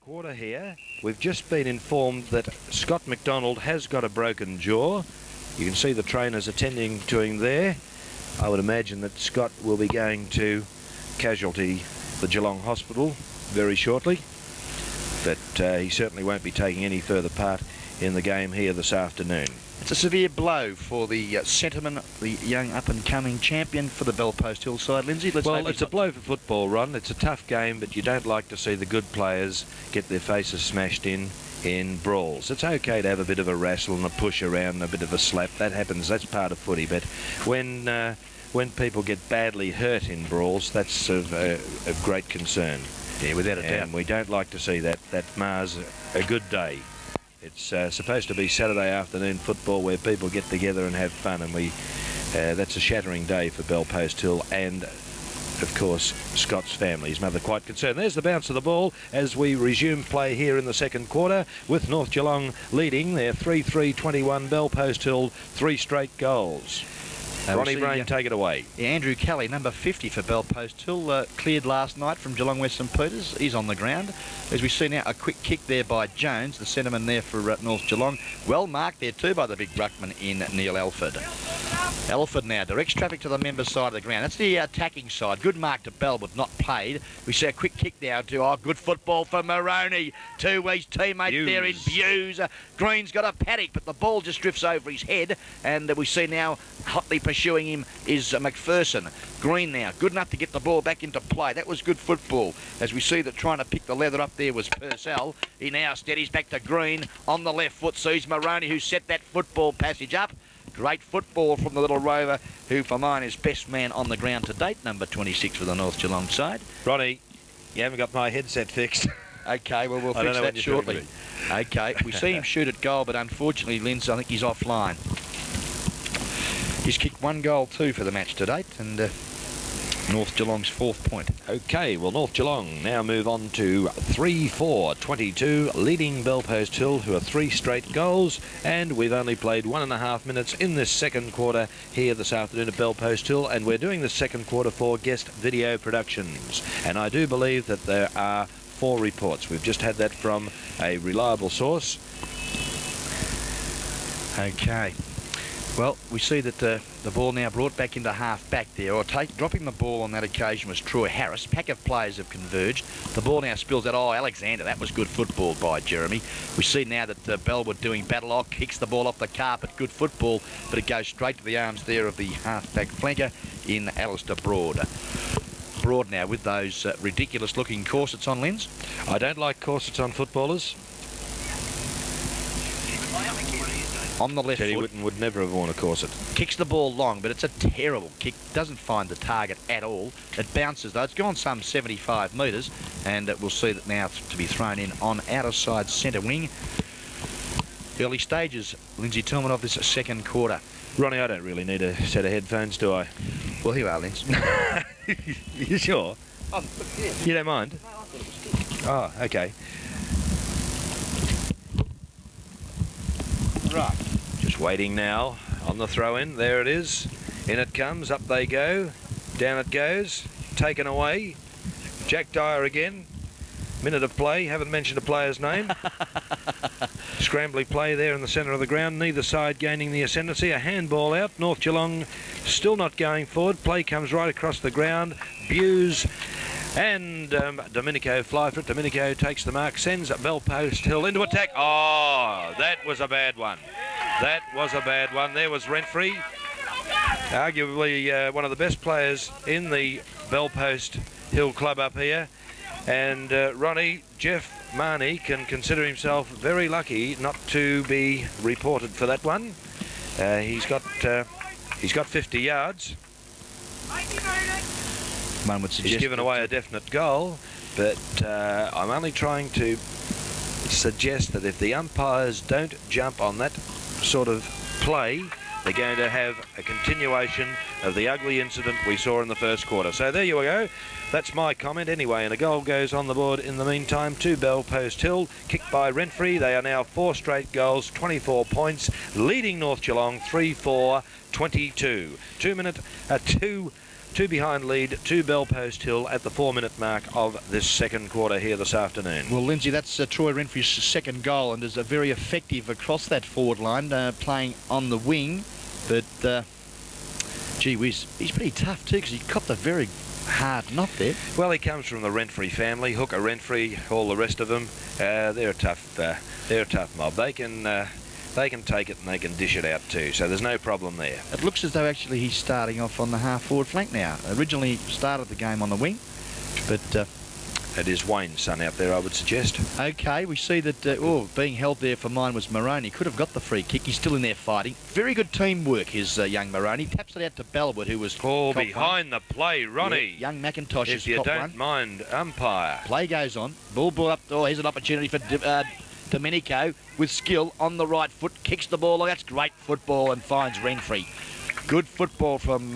quarter here. We've just been informed that Scott McDonald has got a broken jaw. You can see the trainers attending to him there. I would imagine that Scott will be going to casualty the Geelong Hospital very shortly, but he certainly won't be taking any further part in the game here this afternoon. It's a severe blow for the centreman, the young up-and-coming champion for the Bellpost Hill side. Lindsay, well, it's a blow for football, Ron. It's a tough game, but you don't like to see the good players get their faces smashed in brawls. It's okay to have a bit of a wrestle and a push around and a bit of a slap. That happens. That's part of footy. But when people get badly hurt in brawls, that's of great concern. Yeah, without a doubt. And we don't like to see that. That mars a good day. It's supposed to be Saturday afternoon football where people get together and have fun, and that's a shattering day for Bellpost Hill and, of course, Scott's family. His mother quite concerned. There's the bounce of the ball as we resume play here in the second quarter with North Geelong leading. They're 3-3-21. Bellpost Hill 3 straight goals. Ronnie Brain, take it away. Yeah, Andrew Kelly, number 50 for Bellpost Hill, cleared last night from Geelong West St Peters. He's on the ground. As we see now, a quick kick there by Jones, the centreman there for North Geelong. Well marked there too by the big ruckman in Neil Alford. Alford now directs traffic to the member side of the ground. That's the attacking side. Good mark to Bell, but not played. We see a quick kick now to, good football for Moroney to his teammate there in Buse. Green's got a paddock, but the ball just drifts over his head, and we see now hotly pursuing him is McPherson. Green now, good enough to get the ball back into play. That was good football. As we see that trying to pick the leather up there was Purcell. He now steadies back to Green on the left foot. Sees Moroney, who set that football passage up. Great football from the little rover, who for mine is best man on the ground to date, number 26 for the North Geelong side. Ronnie, you haven't got my headset fixed. Okay, well, we'll fix that shortly. Okay, we see him shoot at goal, but unfortunately, Linz, I think he's offline. He's kicked 1 goal, 2 for the match to date, and North Geelong's 4th point. Okay, well, North Geelong now move on to 3-4-22, leading Bellpost Hill, who are 3 straight goals, and we've only played 1.5 minutes in this second quarter here this afternoon at Bellpost Hill, and we're doing the second quarter for Guest Video Productions, and I do believe that there are 4 reports. We've just had that from a reliable source. Okay. Well, we see that the ball now brought back into half-back there, or dropping the ball on that occasion was Troy Harris. Pack of players have converged. The ball now spills out. Oh, Alexander, that was good football by Jeremy. We see now that Bellwood doing battle lock, kicks the ball off the carpet. Good football, but it goes straight to the arms there of the half-back flanker in Alistair Broad. Broad now with those ridiculous-looking corsets on, Linz. I don't like corsets on footballers. On the left Teddy foot. Whitten would never have worn a corset. Kicks the ball long, but it's a terrible kick. Doesn't find the target at all. It bounces, though. It's gone some 75 metres, and we'll see that now to be thrown in on outer side centre wing. Early stages, Lindsay Tillman, of this second quarter. Ronnie, I don't really need a set of headphones, do I? Well, here you are, Linz. You sure? Oh, yeah. You don't mind? No, I thought it was good. Oh, okay. Right. Just waiting now on the throw-in. There it is. In it comes. Up they go. Down it goes. Taken away. Jack Dyer again. Minute of play. Haven't mentioned a player's name. Scrambly play there in the centre of the ground. Neither side gaining the ascendancy. A handball out. North Geelong still not going forward. Play comes right across the ground. Buse and Domenico fly for it. Domenico takes the mark, sends Bellpost Hill into attack. Oh, that was a bad one. That was a bad one. There was Renfrey, arguably one of the best players in the Bellpost Hill club up here. And Ronnie, Jeff Marnie can consider himself very lucky not to be reported for that one. He's got 50 yards. One would suggest he's given away a definite goal, but I'm only trying to suggest that if the umpires don't jump on that sort of play, they're going to have a continuation of the ugly incident we saw in the first quarter. So there you go. That's my comment anyway, and a goal goes on the board in the meantime to Bellpost Hill, kicked by Renfrey. They are now 4 straight goals, 24 points, leading North Geelong 3-4-22. 2 2 behind lead to Bellpost Hill at the 4-minute mark of this second quarter here this afternoon. Well, Lindsay, that's Troy Renfrey's second goal, and is very effective across that forward line, playing on the wing. But, gee whiz, he's pretty tough too, because he copped a very hard knock there. Well, he comes from the Renfrey family, Hooker Renfrey, all the rest of them. They're a tough mob. They can take it and they can dish it out too, so there's no problem there. It looks as though actually he's starting off on the half-forward flank now. Originally started the game on the wing, but... It is Wayne's son out there, I would suggest. Okay, we see that being held there for mine was Moroney. Could have got the free kick. He's still in there fighting. Very good teamwork is young Moroney. Taps it out to Bellwood, who was behind the play, Ronnie. Yeah, young McIntosh is if you don't mind, umpire. Play goes on. Ball brought up. Oh, here's an opportunity for Domenico with skill on the right foot. Kicks the ball. That's great football and finds Renfrey. Good football from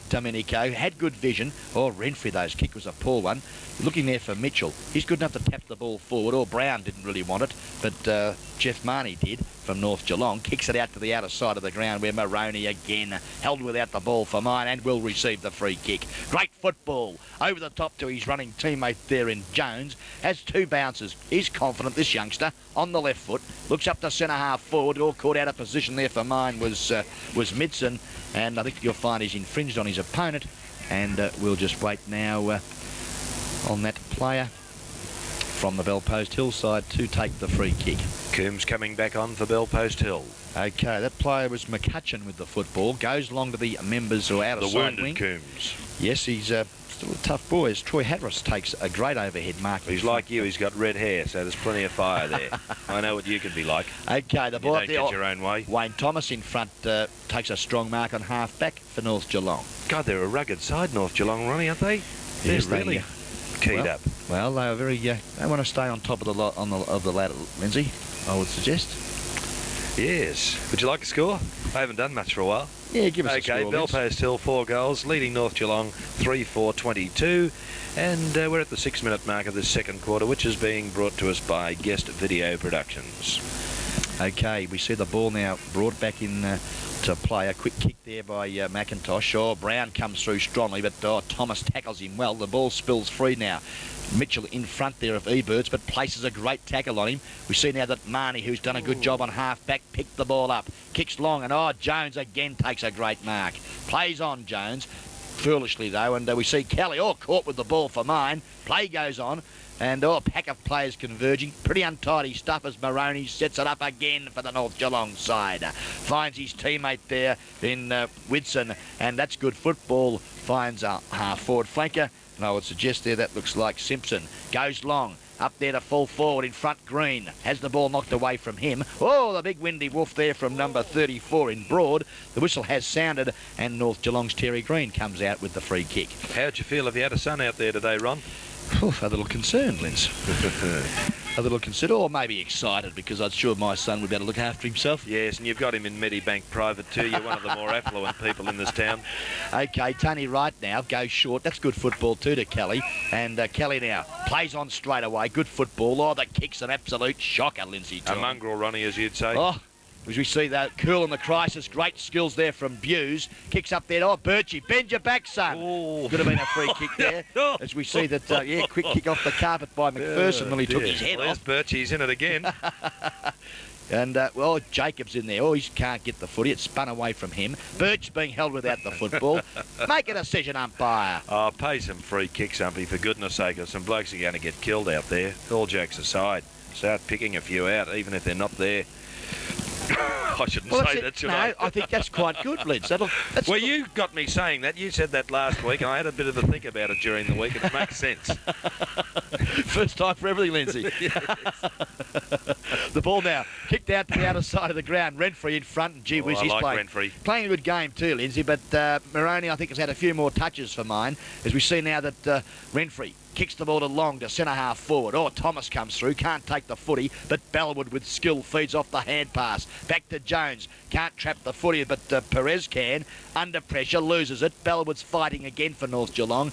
Domenico. Had good vision. Oh, Renfrey, those kick was a poor one. Looking there for Mitchell. He's good enough to tap the ball forward. Or Brown didn't really want it, but Jeff Marnie did from North Geelong. Kicks it out to the outer side of the ground where Moroney again held without the ball for mine and will receive the free kick. Great football. Over the top to his running teammate there in Jones. Has 2 bounces. He's confident, this youngster, on the left foot. Looks up to centre half forward. All caught out of position there for mine was Midson. And I think you'll find he's infringed on his opponent. And we'll just wait now on that player from the Bellpost Hill side to take the free kick. Coombs coming back on for Bellpost Hill. Okay, that player was McCutcheon with the football. Goes along to the members who are out of the side wounded wing. Coombs. Yes, he's still a tough boy. As Troy Hatteras takes a great overhead mark. He's like you. He's got red hair, so there's plenty of fire there. I know what you can be like. Okay, the ball You up don't there. get your own way. Wayne Thomas in front takes a strong mark on half back for North Geelong. God, they're a rugged side, North Geelong, Ronnie, aren't they? Yes, they're really keyed up. Well, they are very. They want to stay on top of the ladder, Lindsay, I would suggest. Yes. Would you like a score? I haven't done much for a while. Yeah, give us a Okay, score. Vince. Bellpost Hill 4 goals, leading North Geelong 3-4-22, and we're at the 6-minute mark of this second quarter, which is being brought to us by Guest Video Productions. Okay, we see the ball now brought back in to play. A quick kick there by McIntosh. Oh, Brown comes through strongly, but Thomas tackles him well. The ball spills free now. Mitchell in front there of Eberts, but places a great tackle on him. We see now that Marnie, who's done a good job on half-back, picked the ball up. Kicks long, and Jones again takes a great mark. Plays on, Jones. Foolishly, though, and we see Kelly, caught with the ball for mine. Play goes on, and a pack of players converging. Pretty untidy stuff as Moroney sets it up again for the North Geelong side. Finds his teammate there in Whitson, and that's good football. Finds a half-forward flanker. And I would suggest there that looks like Simpson. Goes long. Up there to full forward in front, Green. Has the ball knocked away from him. Oh, the big windy wolf there from number 34 in Broad. The whistle has sounded, and North Geelong's Terry Green comes out with the free kick. How'd you feel if you had a son out there today, Ron? A little concerned, Linz. A little concerned, or maybe excited, because I'm sure my son would be able to look after himself. Yes, and you've got him in Medibank Private too. You're one of the more affluent people in this town. Okay, Tony Wright now goes short. That's good football too to Kelly. And Kelly now plays on straight away. Good football. Oh, the kick's an absolute shocker, Lindsay. A mongrel, Ronnie, as you'd say. Oh, as we see that cool in the crisis. Great skills there from Buse. Kicks up there. Oh, Birchie, bend your back, son. Ooh. Could have been a free kick there. As we see that, quick kick off the carpet by McPherson. Nearly took his head off. Birchie's in it again. And, Jacob's in there. Oh, he can't get the footy. It's spun away from him. Birch being held without the football. Make a decision, umpire. Oh, pay some free kicks, umpy, for goodness sake, or some blokes are going to get killed out there. All jokes aside. Start picking a few out, even if they're not there. I shouldn't say that, should I? No, I think that's quite good, Lids. Well, you got me saying that. You said that last week, and I had a bit of a think about it during the week, and it makes sense. First time for everything, Lindsay. The ball now kicked out to the outer side of the ground. Renfrey in front, and gee whiz, he's playing a good game too, Lindsay. But Moroney, I think, has had a few more touches for mine, as we see now that Renfrey kicks the ball to Long to centre half forward. Oh, Thomas comes through, can't take the footy, but Bellwood with skill feeds off the hand pass. Back to Jones, can't trap the footy, but Perez can. Under pressure, loses it. Bellwood's fighting again for North Geelong,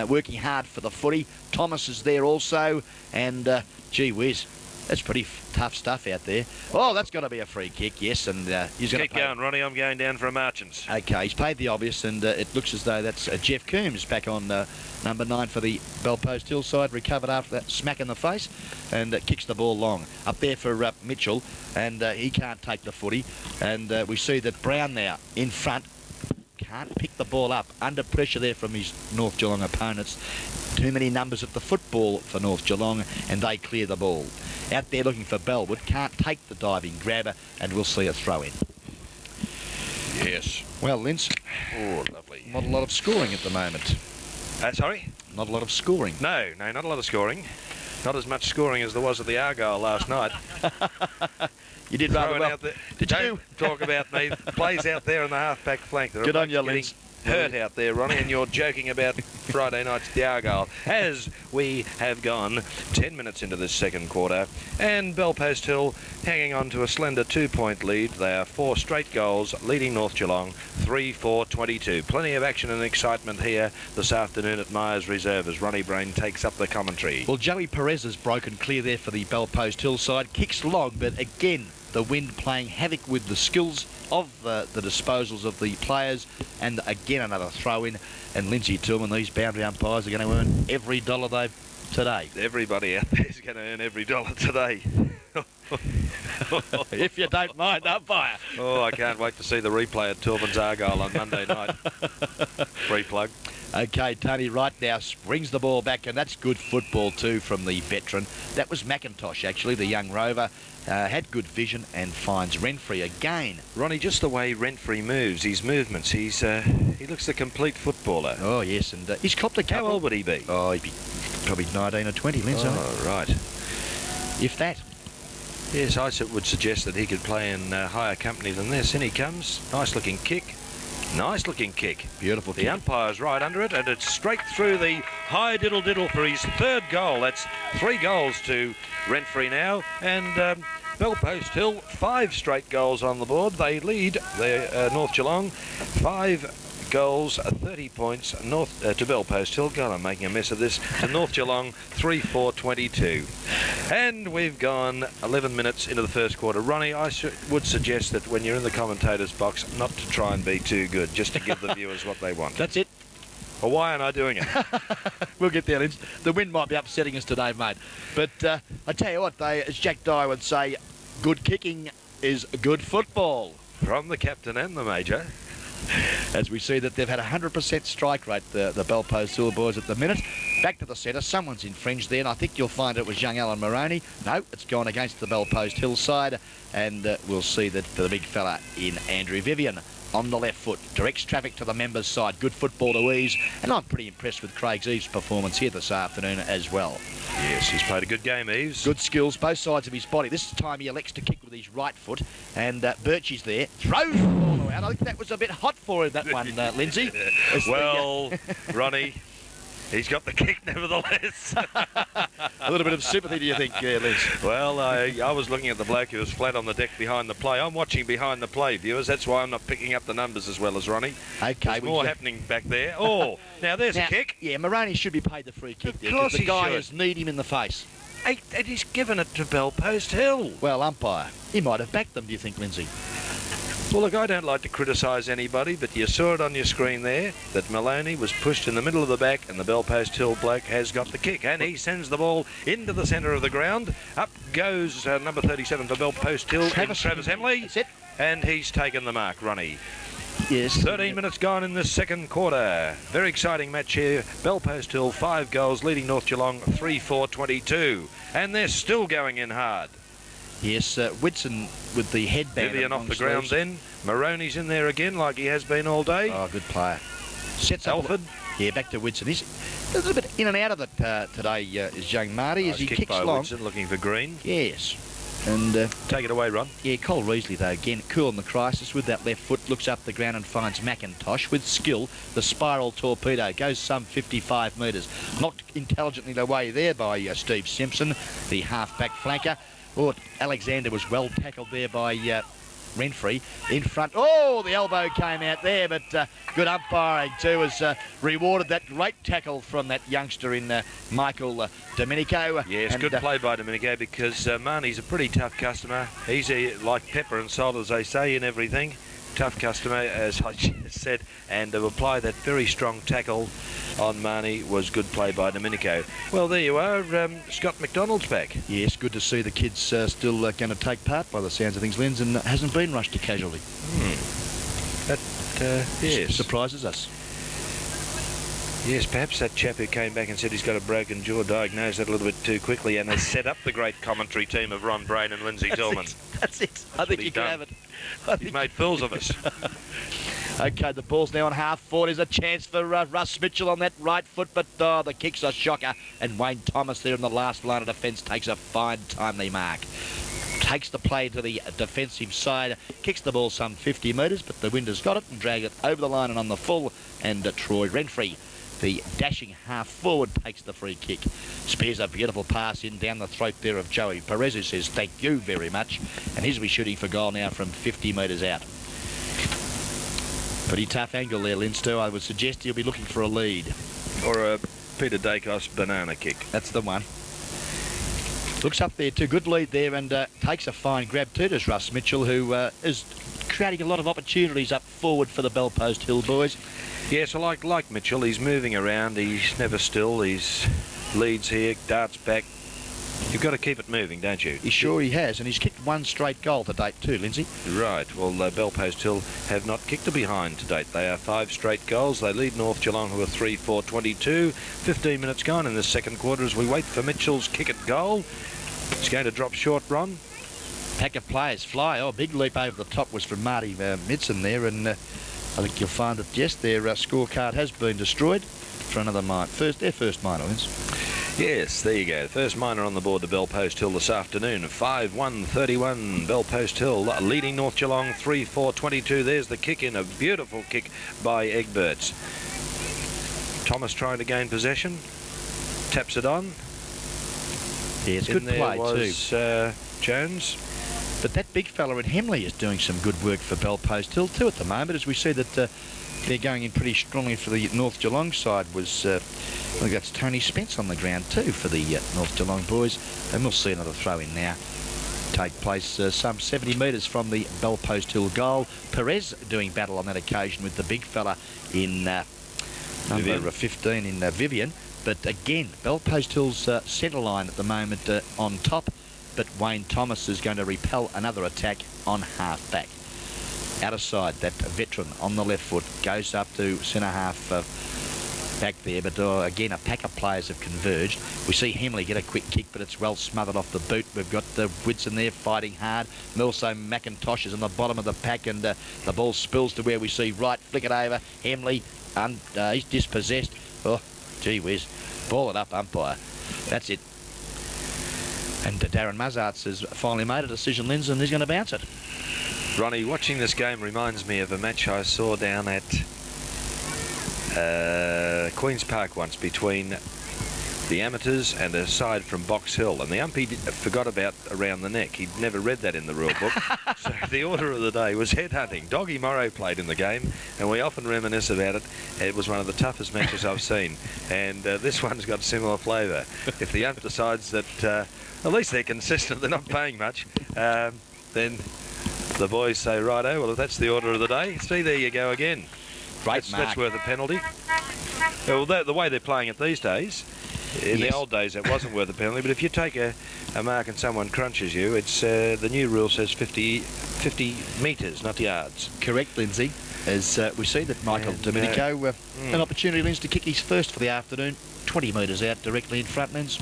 working hard for the footy. Thomas is there also, and gee whiz, That's pretty tough stuff out there. Oh, that's got to be a free kick, yes, and he's going to Keep going, Ronnie. I'm going down for a marchins. Okay, he's paid the obvious, and it looks as though that's Jeff Coombs back on number 9 for the Bellpost Hill side, recovered after that smack in the face, and kicks the ball long. Up there for Mitchell, and he can't take the footy, and we see that Brown now in front, can't pick the ball up, under pressure there from his North Geelong opponents. Too many numbers at the football for North Geelong, and they clear the ball. Out there looking for Bellwood, can't take the diving grabber, and we'll see a throw in. Yes. Well, Linz. Oh, lovely. Not a lot of scoring at the moment. Sorry? Not a lot of scoring. No, not a lot of scoring. Not as much scoring as there was at the Argyle last night. You did rather well. Out there. Did Don't you? talk about me. Plays out there in the half-back flank. Good on you, Linz. Hurt out there, Ronnie, and you're joking about Friday night's the Argyle. As we have gone 10 minutes into this second quarter, and Bellpost Hill hanging on to a slender 2-point lead. They are 4 straight goals, leading North Geelong 3-4-22. Plenty of action and excitement here this afternoon at Myers Reserve as Ronnie Brain takes up the commentary. Well, Joey Perez has broken clear there for the Bellpost Hill side. Kicks long, but again, the wind playing havoc with the skills of the disposals of the players, and again another throw in. And Lindsay Tillman, these boundary umpires are going to earn every dollar they've today. Everybody out there is going to earn every dollar today. If you don't mind, umpire. Oh, I can't wait to see the replay at Tillman's Argyle on Monday night. Free plug. Okay, Tony Wright now brings the ball back, and that's good football too from the veteran. That was McIntosh, actually, the young rover. Had good vision and finds Renfrey again. Ronnie, just the way Renfrey moves, his movements, he looks a complete footballer. Oh, yes, and he's copped a couple. How old would he be? Oh, he'd be probably 19 or 20, Lindsay. Oh, right. If that. Yes, I would suggest that he could play in higher company than this. In he comes. Nice-looking kick. Nice-looking kick. Beautiful kick. The umpire's right under it, and it's straight through the high diddle-diddle for his 3rd goal. That's 3 goals to Renfrey now, and Bellpost Hill, 5 straight goals on the board. They lead North Geelong 5 goals, 30 points to Bellpost Hill. God, I'm making a mess of this. To North Geelong 3-4-22. And we've gone 11 minutes into the first quarter. Ronnie, I would suggest that when you're in the commentator's box, not to try and be too good, just to give the viewers what they want. That's it. Well, why aren't I doing it? We'll get there, Linz. The wind might be upsetting us today, mate. But I tell you what, as Jack Dyer would say, good kicking is good football. From the captain and the major. As we see that they've had a 100% strike rate, the Bellpost Hill boys at the minute. Back to the centre, someone's infringed there, and I think you'll find it was young Alan Moroney. No, it's gone against the Bellpost Hill side, and we'll see that the big fella in Andrew Vivian on the left foot directs traffic to the members' side. Good football to ease, and I'm pretty impressed with Craig Eves' performance here this afternoon as well. Yes, he's played a good game, Eves. Good skills, both sides of his body. This time he elects to kick with his right foot, and Birchie's there, throws the ball out. I think that was a bit hot for him, that one, Lindsay. Well, Ronnie, he's got the kick nevertheless. A little bit of sympathy, do you think, Liz? Well, I was looking at the bloke who was flat on the deck behind the play. I'm watching behind the play, viewers. That's why I'm not picking up the numbers as well as Ronnie. Okay. There's more happening back there. Oh, now there's a kick. Yeah, Moroney should be paid the free kick there. Of course the guy should. has kneed him in the face. And he's given it to Bellpost Hill. Well, umpire, he might have backed them, do you think, Lindsay? Well, look, I don't like to criticise anybody, but you saw it on your screen there that Maloney was pushed in the middle of the back, and the Bellpost Hill bloke has got the kick, and he sends the ball into the centre of the ground. Up goes number 37 for Bellpost Hill, Travis Hemley. That's it. And he's taken the mark, Ronnie. Yes. 13 minutes gone in this second quarter. Very exciting match here. Bellpost Hill, 5 goals, leading North Geelong 3-4-22. And they're still going in hard. Yes, Whitson with the headband. Vivian off the ground then. Moroney's in there again like he has been all day. Oh, good player. Sets Alford. Yeah, back to Whitson. He's a little bit in and out of it today, is young Marty, as he kicks by long. Whitson, looking for green. Yes. And take it away, Ron. Yeah, Cole Reesley, though, again, cool in the crisis with that left foot, looks up the ground and finds McIntosh with skill. The spiral torpedo goes some 55 metres. Knocked intelligently away there by Steve Simpson, the half-back flanker. Oh, Alexander was well tackled there by Renfrey in front. Oh, the elbow came out there, but good umpiring too has rewarded that great tackle from that youngster in Michael Domenico. Yes, and, good play by Domenico, because Marnie's a pretty tough customer. He's like pepper and salt, as they say, in everything. Tough customer, as I just said, and to apply that very strong tackle on Marnie was good play by Domenico. Well, there you are. Scott McDonald's back. Yes, good to see the kids still going to take part by the sounds of things, Linz, and hasn't been rushed to casualty. That, yes. Surprises us. Yes, perhaps that chap who came back and said he's got a broken jaw diagnosed that a little bit too quickly and has set up the great commentary team of Ron Brain and Lindsay Tillman. That's it. I think you can have it. He's made fools of us. Okay, the ball's now on half forward. There's a chance for Russ Mitchell on that right foot, but the kick's a shocker. And Wayne Thomas there in the last line of defence takes a fine timely mark. Takes the play to the defensive side, kicks the ball some 50 metres, but the wind has got it and dragged it over the line and on the full. And Troy Renfrey, the dashing half forward, takes the free kick. Spears a beautiful pass in down the throat there of Joey Perez, who says thank you very much. And he's be shooting for goal now from 50 metres out. Pretty tough angle there, Linz, too. I would suggest he'll be looking for a lead. Or a Peter Dacos banana kick. That's the one. Looks up there too. Good lead there, and takes a fine grab too, does Russ Mitchell, who is creating a lot of opportunities up forward for the Bellpost Hill boys. Yeah, so like Mitchell, he's moving around. He's never still. He's leads here, darts back. You've got to keep it moving, don't you? He sure he has, and he's kicked one straight goal to date too, Lindsay. Right. Well, Bellpost Hill have not kicked a behind to date. They are 5 straight goals. They lead North Geelong, who are 3-4-22. 15 minutes gone in the second quarter as we wait for Mitchell's kick at goal. It's going to drop short, Ron. Pack of players fly. Oh, big leap over the top was from Marty Midson there, and I think you'll find that, yes, their scorecard has been destroyed for another their first minor wins. Yes, there you go. First minor on the board to Bellpost Hill this afternoon. 5-1-31. Bellpost Hill leading North Geelong 3-4-22. There's the kick in. A beautiful kick by Egberts. Thomas trying to gain possession. Taps it on. Yeah, it's good play too. Jones. But that big fella in Hemley is doing some good work for Bellpost Hill too at the moment, as we see that they're going in pretty strongly for the North Geelong side. Was I think that's Tony Spence on the ground too for the North Geelong boys, and we'll see another throw in now take place some 70 metres from the Bellpost Hill goal. Perez doing battle on that occasion with the big fella in number 15 in Vivian. But again, Bellpost Hill's centre line at the moment on top, but Wayne Thomas is going to repel another attack on half back. Out of side, that veteran on the left foot goes up to centre half back there, but again, a pack of players have converged. We see Hemley get a quick kick, but it's well smothered off the boot. We've got the Whitson there fighting hard, and also McIntosh is on the bottom of the pack, and the ball spills to where we see Wright flick it over. Hemley, he's dispossessed. Oh, gee whiz. Ball it up, umpire. That's it. And Darren Muzzarts has finally made a decision, Linz, and he's going to bounce it. Ronnie, watching this game reminds me of a match I saw down at Queen's Park once between the amateurs and a side from Box Hill, and the umpy forgot about around the neck. He'd never read that in the rule book. So the order of the day was headhunting. Doggy Morrow played in the game, and we often reminisce about it. It was one of the toughest matches I've seen, and this one's got similar flavour. If the ump decides that at least they're consistent, they're not paying much, then the boys say, righto, well, if that's the order of the day, see, there you go again. That's worth a penalty. Well, the way they're playing it these days, in the old days it wasn't worth a penalty, but if you take a mark and someone crunches you, it's the new rule says 50 metres, not yards. Correct, Lindsay. As we see that Michael Domenico, an opportunity, Lindsay, to kick his first for the afternoon. 20 metres out directly in front, Linz.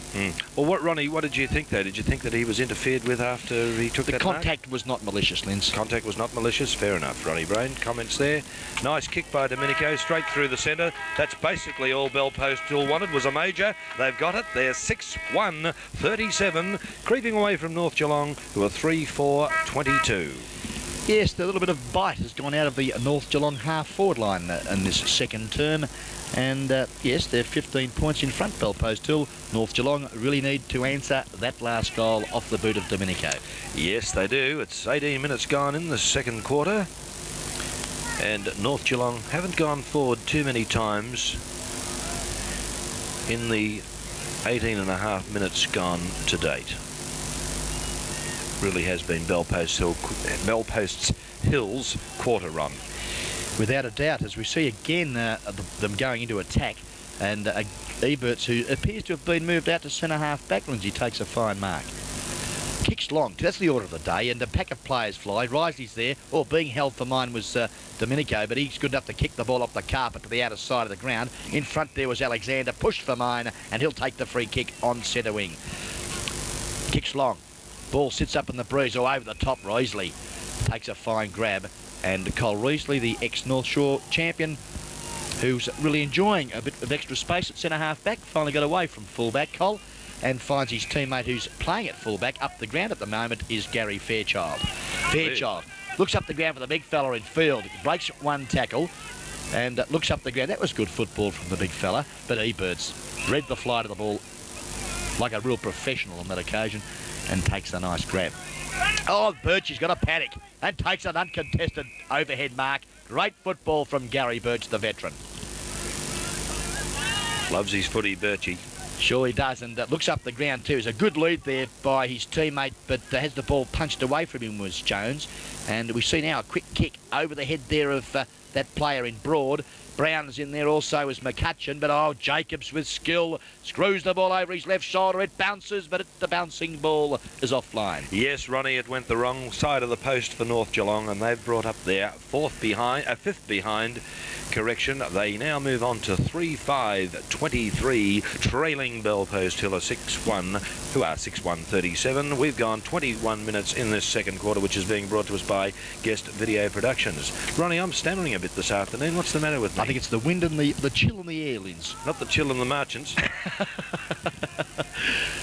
Well, Ronnie, what did you think, though? Did you think that he was interfered with after he took that mark? The contact was not malicious, Linz. Contact was not malicious. Fair enough, Ronnie Brain. Comments there. Nice kick by Domenico, straight through the centre. That's basically all Bellpost Hill wanted, was a major. They've got it. They're 6-1-37, creeping away from North Geelong, who are 3-4-22. Yes, a little bit of bite has gone out of the North Geelong half-forward line in this second term. And yes, they're 15 points in front, Bellpost Hill. North Geelong really need to answer that last goal off the boot of Domenico. Yes, they do. It's 18 minutes gone in the second quarter. And North Geelong haven't gone forward too many times in the 18.5 minutes gone to date. Really has been Bellpost Hill's quarter run. Without a doubt, as we see again them going into attack, and Eberts, who appears to have been moved out to centre-half back, Lindsay takes a fine mark. Kicks long, that's the order of the day, and a pack of players fly. Risley's there, being held for mine was Domenico, but he's good enough to kick the ball off the carpet to the outer side of the ground. In front there was Alexander, pushed for mine, and he'll take the free kick on centre wing. Kicks long. Ball sits up in the breeze, over the top. Risley takes a fine grab, and Cole Risley, the ex-North Shore champion, who's really enjoying a bit of extra space at centre-half back, finally got away from full-back, Cole, and finds his teammate who's playing at full-back up the ground at the moment is Gary Fairchild. Fairchild looks up the ground for the big fella in field, breaks one tackle, and looks up the ground. That was good football from the big fella, but Eberts read the flight of the ball like a real professional on that occasion, and takes a nice grab. Birchie's got a panic and takes an uncontested overhead mark. Great football from Gary Birch, the veteran. Loves his footy, Birchie. Sure he does, and looks up the ground too. There's a good lead there by his teammate, but has the ball punched away from him was Jones. And we see now a quick kick over the head there of that player in Broad. Brown's in there also as McCutcheon, but Jacobs with skill screws the ball over his left shoulder. It bounces, but the bouncing ball is offline. Yes, Ronnie, it went the wrong side of the post for North Geelong, and they've brought up their fifth behind correction. They now move on to 3-5-23, trailing Bellpost Hill 6-1, who are 6-1-37. We've gone 21 minutes in this second quarter, which is being brought to us by Guest Video Productions. Ronnie, I'm stammering a bit this afternoon. What's the matter with me? I think it's the wind and the chill in the air, Linz. Not the chill and the marchants.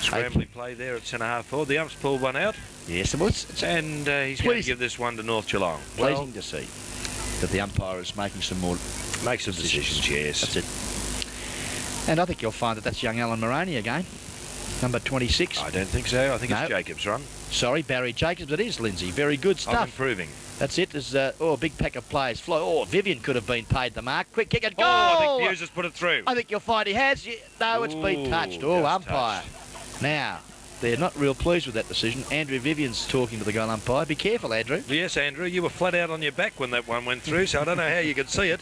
Scrambling play there at centre-half forward. The ump's pulled one out. Yes, it was. And he's going to give this one to North Geelong. Pleasing to see that the umpire is making some more... Make some decisions, yes. That's it. And I think you'll find that that's young Alan Moroney again, number 26. I don't think so. I think it's Jacobs' run. Sorry, Barry Jacobs. It is, Lindsay. Very good stuff. I'm improving. That's it. There's a big pack of players fly. Vivian could have been paid the mark. Quick kick and goal! I think Hughes has put it through. I think you'll find he has. No, it's been touched. Umpire. Touched. Now, they're not real pleased with that decision. Andrew Vivian's talking to the goal umpire. Be careful, Andrew. Yes, Andrew. You were flat out on your back when that one went through, so I don't know how you could see it.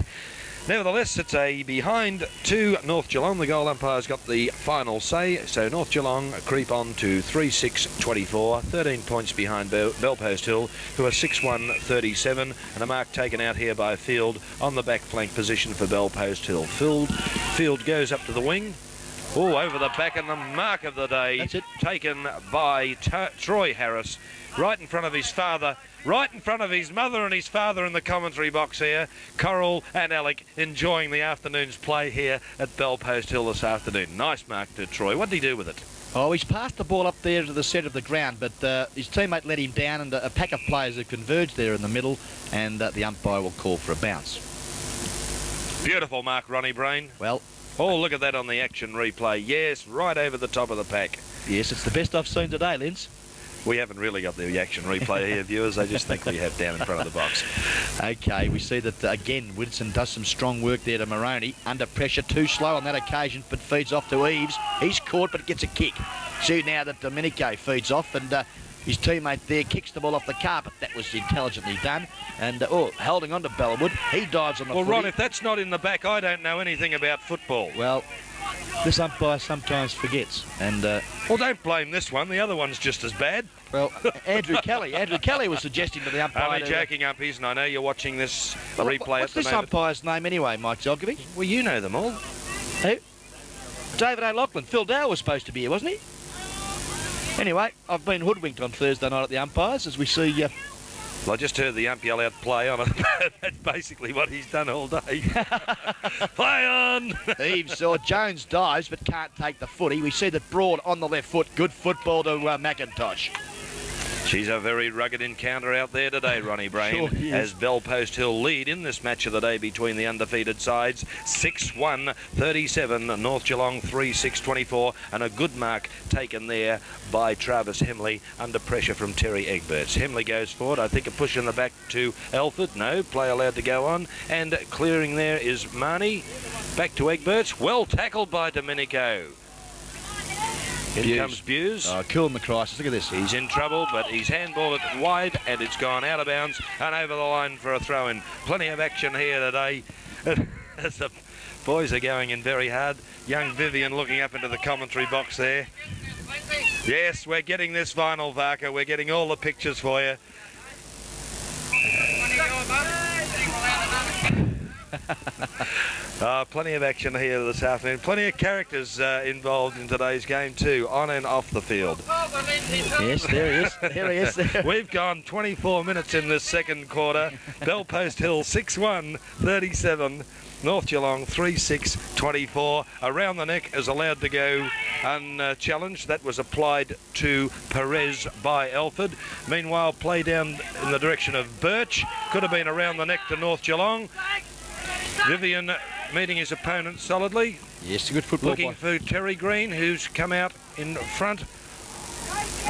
Nevertheless, it's a behind to North Geelong. The goal umpire's got the final say, so North Geelong creep on to 3-6-24, 13 points behind Bellpost Hill, who are 6-1-37, and a mark taken out here by Field on the back flank position for Bellpost Hill. Field goes up to the wing. Over the back, and the mark of the day taken by Troy Harris, right in front of his father, right in front of his mother and his father in the commentary box here. Coral and Alec enjoying the afternoon's play here at Bellpost Hill this afternoon. Nice mark to Troy. What did he do with it? He's passed the ball up there to the centre of the ground, but his teammate let him down, and a pack of players have converged there in the middle, and the umpire will call for a bounce. Beautiful mark, Ronnie Brain. Well... look at that on the action replay. Yes, right over the top of the pack. Yes, it's the best I've seen today, Linz. We haven't really got the action replay here, viewers. They just think we have down in front of the box. Okay, we see that, again, Whitson does some strong work there to Moroney. Under pressure, too slow on that occasion, but feeds off to Eves. He's caught, but gets a kick. See now that Domenico feeds off, and his teammate there kicks the ball off the carpet. That was intelligently done. And, holding on to Bellwood, he dives on the footy. Ron, if that's not in the back, I don't know anything about football. Well, this umpire sometimes forgets. And don't blame this one. The other one's just as bad. Well, Andrew Kelly was suggesting to the umpire... Only joking, umpies, and I know you're watching this replay at the moment. What's this umpire's name anyway, Mike Zolkovic? Well, you know them all. Who? David O'Loughlin. Phil Dow was supposed to be here, wasn't he? Anyway, I've been hoodwinked on Thursday night at the umpires, as we see... Well, I just heard the ump yell out play on it. That's basically what he's done all day. Play on! Eves or Jones dives but can't take the footy. We see that Broad on the left foot. Good football to McIntosh. She's a very rugged encounter out there today, Ronnie Brain, Sure as Bellpost Hill lead in this match of the day between the undefeated sides. 6-1, 37, North Geelong 3-6, 24, and a good mark taken there by Travis Hemley under pressure from Terry Egberts. Hemley goes forward, I think a push in the back to Alford. No, play allowed to go on, and clearing there is Marnie. Back to Egberts, well tackled by Domenico. In comes Buse. Oh, cool in the crisis. Look at this. He's in trouble, but he's handballed it wide, and it's gone out of bounds and over the line for a throw-in. Plenty of action here today as the boys are going in very hard. Young Vivian looking up into the commentary box there. Yes, we're getting this vinyl, Varka. We're getting all the pictures for you. Plenty of action here this afternoon. Plenty of characters involved in today's game too, on and off the field. Yes, there he is. There he is. We've gone 24 minutes in this second quarter. Bellpost Hill 6-1, 37. North Geelong 3-6, 24. Around the neck is allowed to go unchallenged. That was applied to Perez by Alford. Meanwhile, play down in the direction of Birch. Could have been around the neck to North Geelong. Vivian meeting his opponent solidly. Yes, a good football. Looking for Terry Green, who's come out in front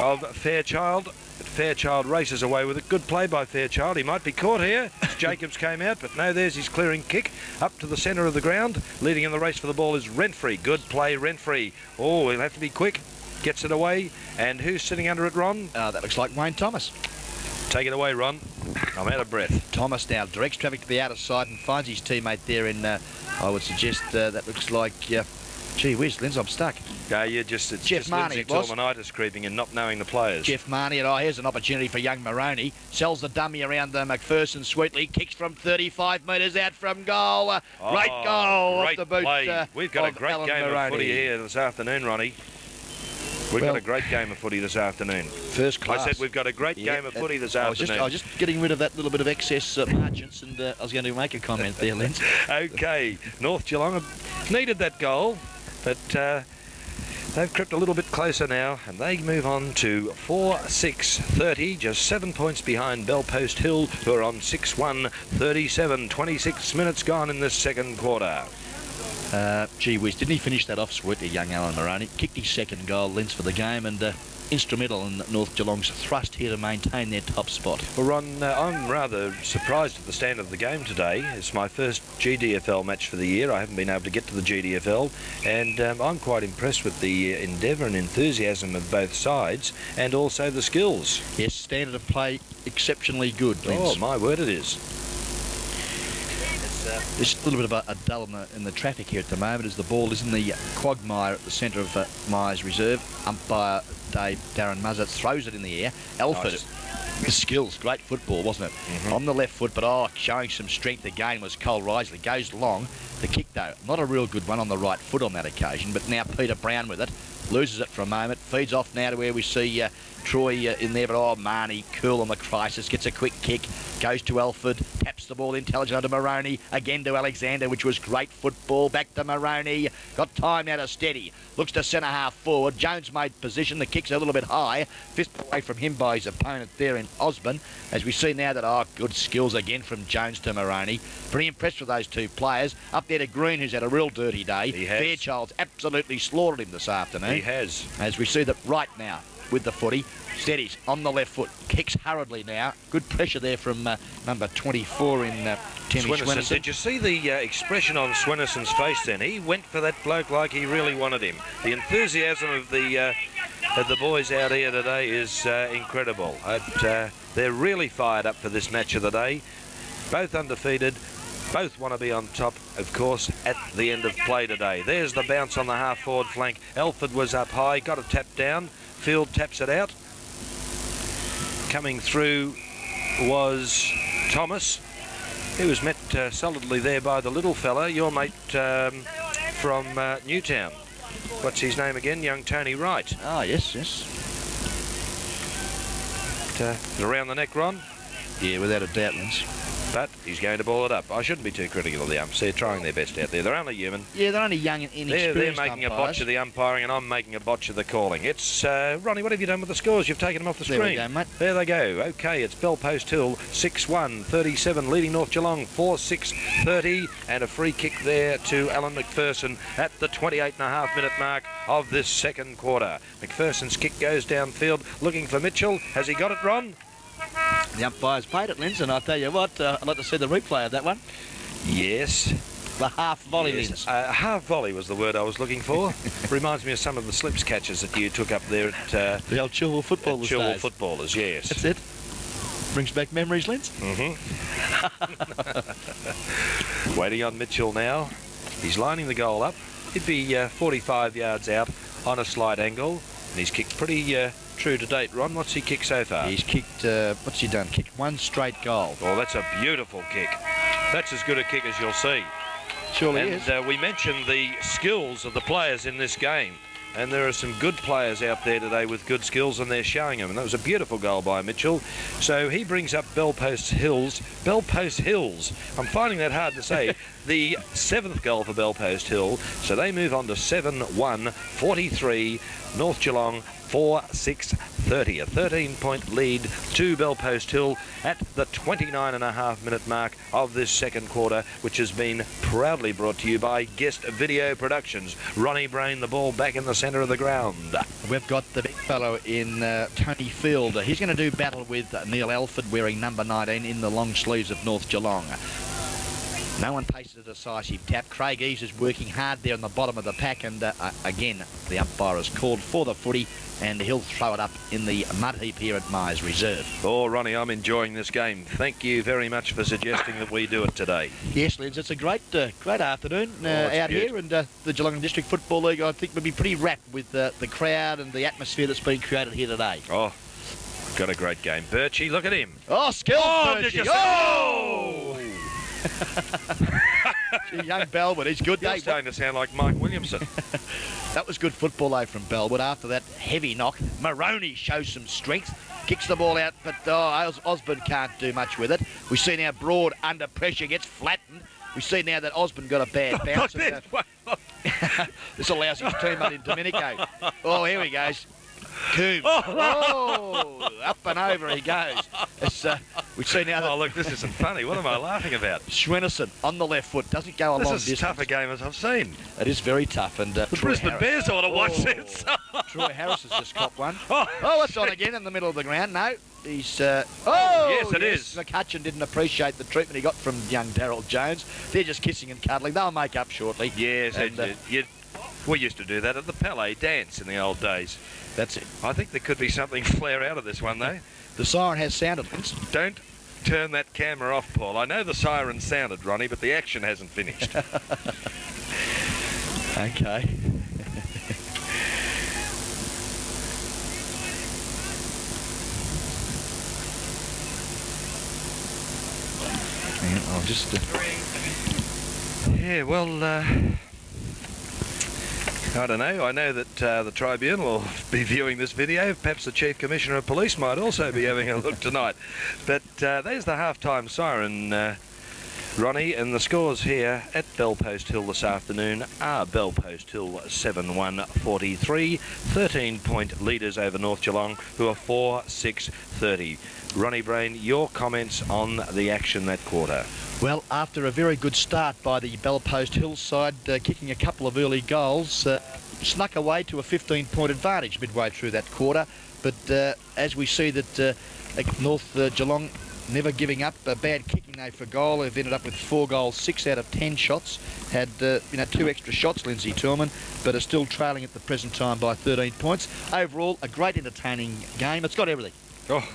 of Fairchild. But Fairchild races away with it. Good play by Fairchild. He might be caught here. Jacobs came out, but no, there's his clearing kick up to the centre of the ground. Leading in the race for the ball is Renfrey. Good play, Renfrey. Oh, he'll have to be quick. Gets it away. And who's sitting under it, Ron? That looks like Wayne Thomas. Take it away, Ron. I'm out of breath. Thomas now directs traffic to the outer side and finds his teammate there in, I would suggest, that looks like, gee whiz, Linz, I'm stuck. It's Jeff just Marnie, Lindsay Tolmanitis creeping and not knowing the players. Jeff Marnie, and here's an opportunity for young Moroney. Sells the dummy around McPherson sweetly. Kicks from 35 metres out from goal. Great goal great off the boot. Play. We've got a great Alan game Moroney. of footy here this afternoon, Ronnie. We've got a great game of footy this afternoon. First class. I said we've got a great game of footy this afternoon. I was just getting rid of that little bit of excess margins, and I was going to make a comment there, Linz. Okay, North Geelong have needed that goal, but they've crept a little bit closer now, and they move on to 4-6-30, just 7 points behind Bellpost Hill, who are on 6-1, 37, 26 minutes gone in this second quarter. Gee whiz, didn't he finish that off sweetly, young Alan Moroney? Kicked his second goal, Linz, for the game, and instrumental in North Geelong's thrust here to maintain their top spot. Well, Ron, I'm rather surprised at the stand of the game today. It's my first GDFL match for the year. I haven't been able to get to the GDFL, and I'm quite impressed with the endeavour and enthusiasm of both sides, and also the skills. Yes, standard of play exceptionally good, Linz. Oh, my word, it is. There's a little bit of a dull in the traffic here at the moment as the ball is in the quagmire at the centre of Myers Reserve. Umpire Darren Muzzett throws it in the air. Alford, the skills, great football, wasn't it? On the left foot, but showing some strength again was Cole Risley. Goes long. The kick, though, not a real good one on the right foot on that occasion, but now Peter Brown with it. Loses it for a moment. Feeds off now to where we see Troy in there, but Marnie, cool on the crisis, gets a quick kick, goes to Alford, taps the ball intelligent to Moroney, again to Alexander, which was great football, back to Moroney, got time now to steady, looks to centre half forward, Jones made position, the kick's a little bit high, fist away from him by his opponent there in Osborne, as we see now that, good skills again from Jones to Moroney, pretty impressed with those two players, up there to Green, who's had a real dirty day. He has. Fairchild's absolutely slaughtered him this afternoon. He has. As we see that right now with the footy, steadies on the left foot, kicks hurriedly now. Good pressure there from number 24 in Timmy Swenison. Did you see the expression on Swenison's face then? He went for that bloke like he really wanted him. The enthusiasm of the boys out here today is incredible. They're really fired up for this match of the day. Both undefeated. Both want to be on top, of course, at the end of play today. There's the bounce on the half-forward flank. Alford was up high, got a tap down. Field taps it out. Coming through was Thomas, who was met solidly there by the little fella, your mate from Newtown. What's his name again? Young Tony Wright. Ah, yes. Around the neck, Ron? Yeah, without a doubt, Linz. But he's going to ball it up. I shouldn't be too critical of the umps. They're trying their best out there. They're only human. Yeah, they're only young and inexperienced. They're making umpires. a botch of the umpiring, and I'm making a botch of the calling. It's Ronnie. What have you done with the scores? You've taken them off the screen. There we go, mate. There they go. Okay, it's Bellpost Hill 6-1, 37, leading North Geelong 4-6, 30, and a free kick there to Alan McPherson at the 28.5-minute mark of this second quarter. McPherson's kick goes downfield, looking for Mitchell. Has he got it, Ron? The umpire's paid it, Linz, and I tell you what, I'd like to see the replay of that one. Yes. The half volley, Yes. Linz. Half volley was the word I was looking for. Reminds me of some of the slips catches that you took up there at The old Chilwell footballers. Chilwell days. footballers, yes. That's it. Brings back memories, Linz. Waiting on Mitchell now. He's lining the goal up. He'd be 45 yards out on a slight angle. And he's kicked pretty true to date. Ron, what's he kicked so far? He's kicked, what's he done? Kicked one straight goal. Oh, that's a beautiful kick. That's as good a kick as you'll see. Surely And is. we mentioned the skills of the players in this game. And there are some good players out there today with good skills, and they're showing them. And that was a beautiful goal by Mitchell. So he brings up Bellpost Hills. Bellpost Hills. I'm finding that hard to say. The 7th goal for Bellpost Hill. So they move on to 7-1, 43, North Geelong 4-6-30. A 13-point lead to Bellpost Hill at the 29.5-minute mark of this second quarter, which has been proudly brought to you by Guest Video Productions. Ronnie Brain, the ball back in the centre of the ground. We've got the big fellow in Tony Field. He's going to do battle with Neil Alford, wearing number 19 in the long sleeves of North Geelong. No one pastes a decisive tap. Craig Eves is working hard there in the bottom of the pack, and again, the umpire has called for the footy, and he'll throw it up in the mud heap here at Myers Reserve. Oh, Ronnie, I'm enjoying this game. Thank you very much for suggesting that we do it today. Yes, Linz, it's a great afternoon out here, and the Geelong District Football League, I think, would be pretty rapt with the crowd and the atmosphere that's been created here today. Oh, got a great game. Birchie, look at him. Oh, skills, Oh, Birchie. did you Oh! Gee, young Bellwood, he's good. You're Day. starting to sound like Mike Williamson. That was good football, though, from Bellwood. After that heavy knock, Maroney shows some strength, kicks the ball out, but Osborne can't do much with it. We see now Broad under pressure, gets flattened. We see now that Osborne got a bad bounce. This allows his teammate in Domenico. Oh, here he goes. Coombs. Oh, up and over he goes. We see now that Oh, look, this isn't funny. What am I laughing about? Schwennerson on the left foot doesn't go a long This is as distance. tough a game as I've seen. It is very tough. And The Brisbane Bears ought to watch Oh. this. Troy Harris has just copped one. Oh, It's on again in the middle of the ground. No, he's... yes, it is. McCutcheon didn't appreciate the treatment he got from young Daryl Jones. They're just kissing and cuddling. They'll make up shortly. Yes, And, we used to do that at the Palais dance in the old days. That's it. I think there could be something flare out of this one, though. The siren has sounded. Don't turn that camera off, Paul. I know the siren sounded, Ronnie, but the action hasn't finished. Okay. I'll just... Yeah, well, I don't know. I know that the Tribunal will be viewing this video. Perhaps the Chief Commissioner of Police might also be having a look tonight. But there's the half-time siren, Ronnie, and the scores here at Bellpost Hill this afternoon are Bellpost Hill 7-1, 43, 13-point leaders over North Geelong, who are 4-6, 30. Ronnie Brain, your comments on the action that quarter. Well, after a very good start by the Bellpost Hill side, kicking a couple of early goals, snuck away to a 15-point advantage midway through that quarter. But as we see that North Geelong never giving up, bad kicking though for goal. They've ended up with 4 goals, 6 out of 10 shots. Had 2 extra shots, Lindsay Tillman, but are still trailing at the present time by 13 points. Overall, a great entertaining game. It's got everything. Oh,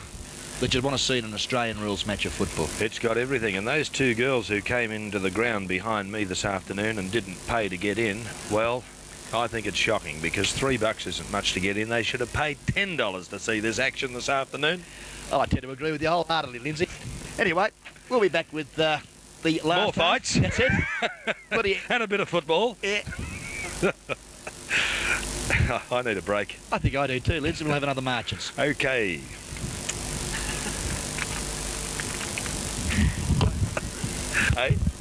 That you'd want to see in an Australian rules match of football. it's got everything. And those 2 girls who came into the ground behind me this afternoon and didn't pay to get in, well, I think it's shocking because $3 isn't much to get in. They should have paid $10 to see this action this afternoon. Oh, I tend to agree with you wholeheartedly, Lindsay. Anyway, we'll be back with the last More half. fights. That's it. Bloody, And a bit of football. yeah, I need a break. I think I do too, Lindsay. We'll have another marches. Okay. Hey?